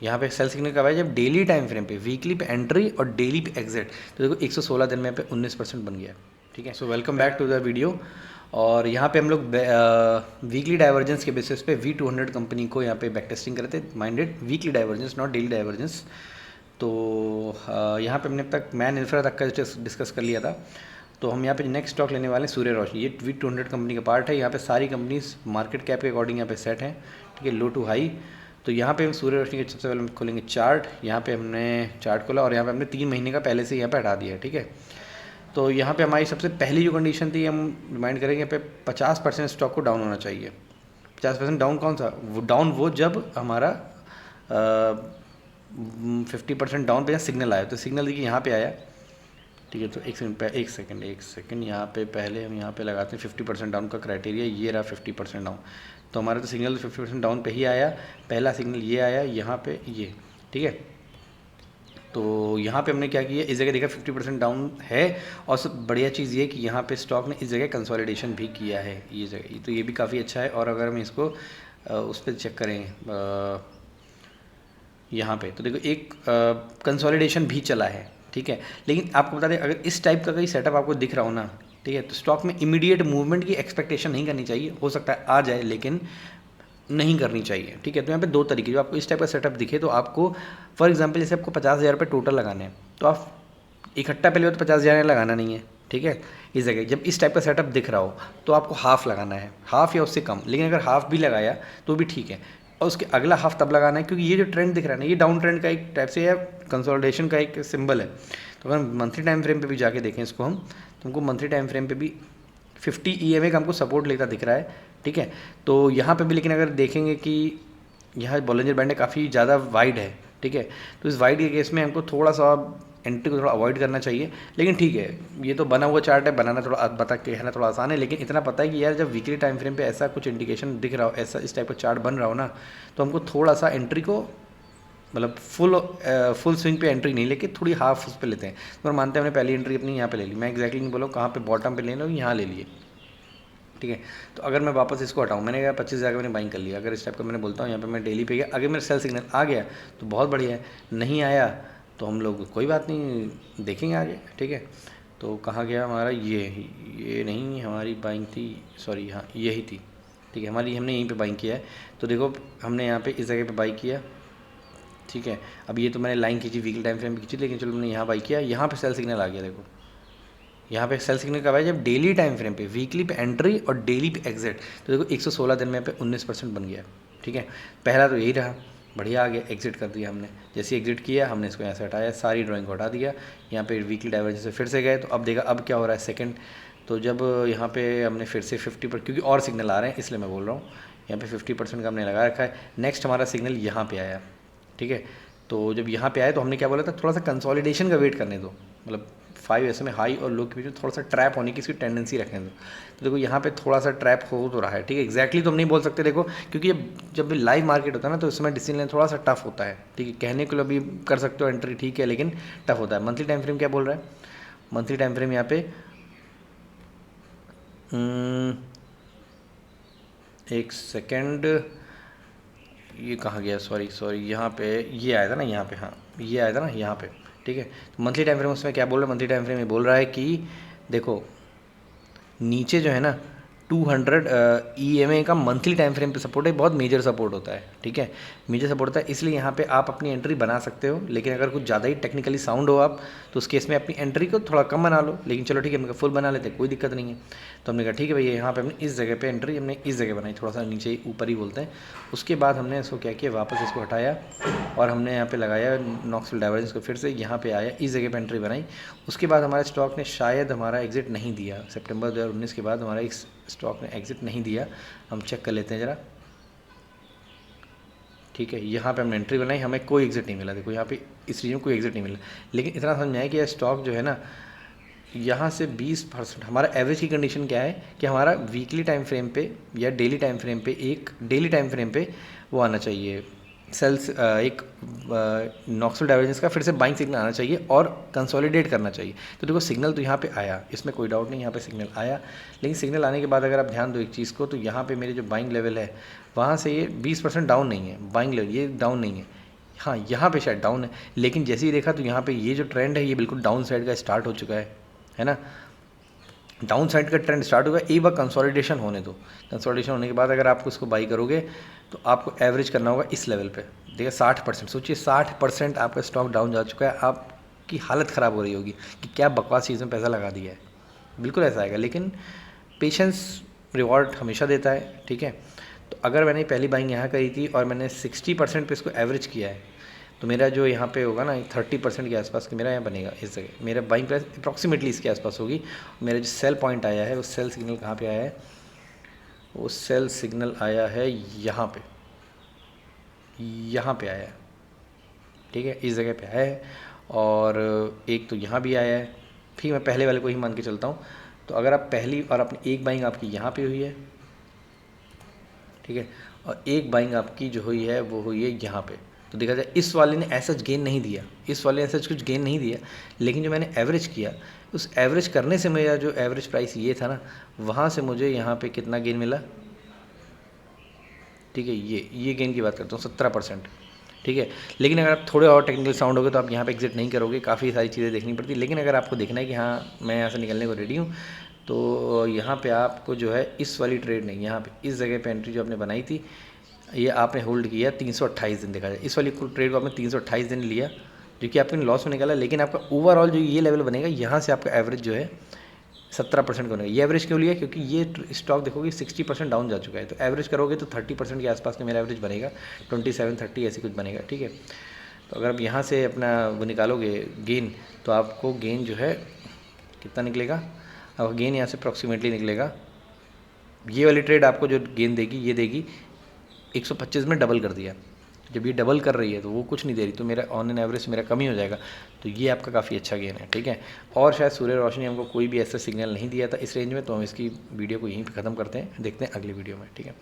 यहाँ पे cell signal कब है, जब डेली टाइम फ्रेम पे, वीकली पे एंट्री और डेली पे एग्जिट। तो देखो 116 दिन में पे 19% बन गया। ठीक है, so welcome back to the video. और यहाँ पे हम लोग वीकली डाइवर्जेंस के बेसिस पे V200 कंपनी को यहाँ पे बैक टेस्टिंग करते थे, minded weekly divergence not daily divergence. तो यहाँ पे हमने अब तक मैन इंफ्रा तक का डिस्कस कर लिया था। तो हम यहाँ पे नेक्स्ट स्टॉक लेने वाले हैं सूर्य रोशनी। ये V200 कंपनी का पार्ट है। यहाँ पे सारी कंपनीज मार्केट कैप के अकॉर्डिंग यहाँ पे सेट हैं। ठीक है, लो टू हाई। तो यहाँ पे हम सूर्य रोशनी के सबसे पहले हम खोलेंगे चार्ट। यहाँ पे हमने चार्ट खोला और यहाँ पे हमने 3 महीने का पहले से यहाँ पे हटा दिया है। ठीक है, तो यहाँ पे हमारी सबसे पहली जो कंडीशन थी, हम रिमाइंड करेंगे यहाँ पे 50% स्टॉक को डाउन होना चाहिए। 50% डाउन कौन सा, वो डाउन वो जब हमारा 50% डाउन पे सिग्नल आया। तो सिग्नल देखिए यहाँ पे आया। ठीक है, तो एक सेकंड यहाँ पे पहले हम यहाँ पे लगाते हैं 50% डाउन का क्राइटेरिया। ये रहा 50% डाउन। तो हमारा तो सिग्नल 50% डाउन पे ही आया। पहला सिग्नल ये आया यहाँ पे ये। ठीक है, तो यहाँ पे हमने क्या किया, इस जगह देखा 50% डाउन है। और सब बढ़िया चीज़ ये कि यहाँ पे स्टॉक ने इस जगह कंसोलिडेशन भी किया है ये जगह, तो ये भी काफ़ी अच्छा है। और अगर हम इसको उस पर चेक करें यहाँ पे, तो देखो एक कंसोलिडेशन भी चला है। ठीक है, लेकिन आपको बता दें, अगर इस टाइप का कोई सेटअप आपको दिख रहा हो ना, ठीक है, तो स्टॉक में इमीडिएट मूवमेंट की एक्सपेक्टेशन नहीं करनी चाहिए। हो सकता है आ जाए, लेकिन नहीं करनी चाहिए। ठीक है, तो यहाँ पे 2 तरीके, जो आपको इस टाइप का सेटअप दिखे तो आपको, फॉर एग्जांपल जैसे आपको 50,000 रुपये टोटल लगाने हैं, तो आप इकट्ठा पहले तो 50,000 लगाना नहीं है। ठीक है, इस जगह जब इस टाइप का सेटअप दिख रहा हो तो आपको हाफ लगाना है, हाफ या उससे कम। लेकिन अगर हाफ भी लगाया तो भी ठीक है, और उसके अगला हाफ तब लगाना है, क्योंकि ये जो ट्रेंड दिख रहा है ना, ये डाउन ट्रेंड का एक टाइप से है, कंसोलिडेशन का एक सिंबल है। तो अगर मंथली टाइम फ्रेम पे भी जाके देखें इसको हम, तो हमको मंथली टाइम फ्रेम पे भी 50 EMA का हमको सपोर्ट लेता दिख रहा है। ठीक है, तो यहाँ पे भी, लेकिन अगर देखेंगे कि यहाँ बॉलिंजर बैंड काफ़ी ज़्यादा वाइड है। ठीक है, तो इस वाइड के केस में हमको थोड़ा सा एंट्री को थोड़ा अवॉइड करना चाहिए। लेकिन ठीक है, ये तो बना हुआ चार्ट है, बनाना थोड़ा बता के कहना थोड़ा आसान है। लेकिन इतना पता है कि यार जब वीकली टाइम फ्रेम पे ऐसा कुछ इंडिकेशन दिख रहा हो, ऐसा इस टाइप का चार्ट बन रहा हो ना, तो हमको थोड़ा सा एंट्री को, मतलब फुल स्विंग पे एंट्री नहीं लेके थोड़ी हाफ उस पर लेते हैं। तो मानते हैं हमने पहली एंट्री अपनी यहाँ पे ले ली, मैं एक्जैक्टली नहीं बोला कहाँ पे बॉटम पे ले लो, यहाँ ले लिए। ठीक है, तो अगर मैं वापस इसको हटाऊँ, मैंने कहा 25,000 का मैंने बाइंग कर लिया, अगर इस टाइप का मैंने बोलता हूँ यहाँ पे मैं डेली पे गया, अगर मेरा सेल सिग्नल आ गया तो बहुत बढ़िया है, नहीं आया तो हम लोग कोई बात नहीं, देखेंगे आगे। ठीक है, तो कहाँ गया हमारा, ये नहीं हमारी बाइंग थी, सॉरी हाँ यही थी। ठीक है, हमारी हमने यहीं पे बाइंग किया है। तो देखो हमने यहाँ पे इस जगह पे बाई किया। ठीक है, अब ये तो मैंने लाइन खींची, वीकली टाइम फ्रेम खींची, लेकिन चलो मैंने यहाँ बाई किया, यहाँ पे सेल सिग्नल आ गया। देखो यहाँ पे सेल सिग्नल कब है, जब डेली टाइम फ्रेम पे, वीकली पे एंट्री और डेली पे एग्जिट। तो देखो 116 दिन में पे 19% बन गया। ठीक है, पहला तो यही रहा, बढ़िया आ गया, एग्जिट कर दिया हमने। जैसे एग्जिट किया हमने इसको यहाँ से हटाया, सारी ड्राइंग को हटा दिया। यहाँ पे वीकली डाइवर्जेंस से फिर से गए, तो अब देखा अब क्या हो रहा है सेकंड। तो जब यहाँ पे हमने फिर से 50%, क्योंकि और सिग्नल आ रहे हैं इसलिए मैं बोल रहा हूँ, यहाँ पे 50% का हमने लगा रखा है। नेक्स्ट हमारा सिग्नल यहाँ पे आया। ठीक है, तो जब यहाँ पे आया तो हमने क्या बोला था, थोड़ा सा कंसोलिडेशन का वेट करने दो, मतलब 5 ऐसे में हाई और लो के बीच में थोड़ा सा ट्रैप होने की इसकी टेंडेंसी रखने दो। तो देखो यहाँ पे थोड़ा सा ट्रैप हो तो रहा है। ठीक है, एक्जैक्टली तो हम नहीं बोल सकते देखो, क्योंकि जब भी लाइव मार्केट होता है ना, तो इसमें डिसीजन लेना थोड़ा सा टफ होता है। ठीक है, कहने के लिए भी कर सकते हो एंट्री, ठीक है, लेकिन टफ होता है। मंथली टाइम फ्रेम क्या बोल रहा है, मंथली टाइम फ्रेम यहाँ पे एक सेकेंड, ये कहाँ गया, सॉरी यहाँ पे ये आया था ना, यहाँ पे, हाँ ये आया था ना यहाँ पे। ठीक है, तो मंथली टाइम फ्रेम उसमें क्या बोल रहा है, मंथली टाइम फ्रेम में बोल रहा है कि देखो नीचे जो है ना 200 EMA का मंथली टाइम फ्रेम पे सपोर्ट है, बहुत मेजर सपोर्ट होता है। ठीक है, मेजर सपोर्ट होता है, इसलिए यहाँ पे आप अपनी एंट्री बना सकते हो। लेकिन अगर कुछ ज़्यादा ही टेक्निकली साउंड हो आप, तो उस केस में अपनी एंट्री को थोड़ा कम बना लो। लेकिन चलो ठीक है, हमने फुल बना लेते हैं, कोई दिक्कत नहीं है। तो हमने कहा ठीक है भैया, यहाँ पे हमने इस जगह पे एंट्री हमने इस जगह बनाई, थोड़ा सा नीचे ही ऊपर ही बोलते हैं। उसके बाद हमने इसको क्या किया, वापस इसको हटाया और हमने यहाँ पे लगाया नॉक्सविल डाइवर्जेंस को, फिर से यहाँ पे आया, इस जगह पे एंट्री बनाई। उसके बाद हमारे स्टॉक ने शायद हमारा एग्जिट नहीं दिया, सितंबर 2019 के बाद हमारा इस स्टॉक ने एग्जिट नहीं दिया। हम चेक कर लेते हैं ज़रा। ठीक है, यहाँ पे हमने एंट्री बनाई, हमें कोई एग्जिट नहीं मिला। देखो यहाँ पे इस रीजन में कोई एग्जिट नहीं मिला, लेकिन इतना समझ में आया कि यह स्टॉक जो है ना, यहाँ से 20% हमारा एवरेज की कंडीशन क्या है कि हमारा वीकली टाइम फ्रेम पे या डेली टाइम फ्रेम पे, एक डेली टाइम फ्रेम पे वो आना चाहिए, सेल्स एक नॉक्सविल डाइवर्जेंस का फिर से बाइंग सिग्नल आना चाहिए और कंसोलिडेट करना चाहिए। तो देखो सिग्नल तो यहाँ पे आया, इसमें कोई डाउट नहीं, यहाँ पे सिग्नल आया। लेकिन सिग्नल आने के बाद अगर आप ध्यान दो एक चीज़ को, तो यहाँ पे मेरे जो बाइंग लेवल है वहाँ से ये 20% डाउन नहीं है, बाइंग लेवल ये डाउन नहीं है, हाँ यहाँ पे शायद डाउन है, लेकिन जैसे ही देखा तो यहाँ पे ये जो ट्रेंड है ये बिल्कुल डाउन साइड का स्टार्ट हो चुका है ना। डाउन साइड का ट्रेंड स्टार्ट होगा, एक बार कंसोलिडेशन होने दो। कंसोलिडेशन होने के बाद अगर आपको इसको बाई करोगे तो आपको एवरेज करना होगा इस लेवल पे। देखिए 60%, सोचिए 60% आपका स्टॉक डाउन जा चुका है, आपकी हालत ख़राब हो रही होगी कि क्या बकवास चीज़ में पैसा लगा दिया है। बिल्कुल ऐसा आएगा, लेकिन पेशेंस रिवॉर्ड हमेशा देता है, ठीक है। तो अगर मैंने पहली बाइंग यहाँ करी थी और मैंने 60% पे इसको एवरेज किया है, तो मेरा जो यहाँ पे होगा ना 30% के आसपास कि मेरा यहाँ बनेगा इस जगह, मेरा बाइंग प्राइस अप्रॉक्सीमेटली इसके आसपास होगी। मेरा जो सेल पॉइंट आया है, वो सेल सिग्नल कहाँ पे आया है, वो सेल सिग्नल आया है यहाँ पे आया है, ठीक है, इस जगह पे आया है। और एक तो यहाँ भी आया है, ठीक, मैं पहले वाले को ही मान के चलता हूँ। तो अगर आप पहली और अपनी एक बाइंग आपकी यहाँ पे हुई है, ठीक है, और एक बाइंग आपकी जो हुई है वो हुई है यहाँ पे, तो देखा जाए इस वाले ने ऐसा गेन नहीं दिया, इस वाले ने ऐसा कुछ गेन नहीं दिया, लेकिन जो मैंने एवरेज किया, उस एवरेज करने से मेरा जो एवरेज प्राइस ये था ना, वहाँ से मुझे यहाँ पे कितना गेन मिला, ठीक है, ये गेन की बात करता हूँ 17%, ठीक है। लेकिन अगर आप थोड़े और टेक्निकल साउंड होगे तो आप यहाँ पे एग्जिट नहीं करोगे, काफ़ी सारी चीज़ें देखनी पड़ती है। लेकिन अगर आपको देखना है कि हाँ मैं यहाँ से निकलने को रेडी हूँ, तो यहाँ पे आपको जो है इस वाली ट्रेड नहीं, यहाँ पे इस जगह पे एंट्री जो आपने बनाई थी, ये आपने होल्ड किया 328 दिन, देखा जाए इस वाली ट्रेड को आपने 328 दिन लिया, जो कि आपके लॉस में निकला। लेकिन आपका ओवरऑल जो ये लेवल बनेगा, यहाँ से आपका एवरेज जो है 17% का बनेगा। ये एवरेज क्यों लिया, क्योंकि ये स्टॉक देखोगे 60% डाउन जा चुका है, तो एवरेज करोगे तो 30% के आसपास का मेरा एवरेज बनेगा, 27-30 ऐसे कुछ बनेगा, ठीक है। तो अगर आप यहाँ से अपना वो निकालोगे गेन, तो आपको गेन जो है कितना निकलेगा, अब गेन यहाँ से अप्रॉक्सीमेटली निकलेगा, ये वाली ट्रेड आपको जो गेन देगी, ये देगी 125 में डबल कर दिया। जब ये डबल कर रही है तो वो कुछ नहीं दे रही, तो मेरा ऑन एन एवरेज मेरा कम ही हो जाएगा, तो ये आपका काफ़ी अच्छा गेन है, ठीक है। और शायद सूर्य रोशनी हमको कोई भी ऐसा सिग्नल नहीं दिया था इस रेंज में, तो हम इसकी वीडियो को यहीं पे ख़त्म करते हैं, देखते हैं अगली वीडियो में, ठीक है।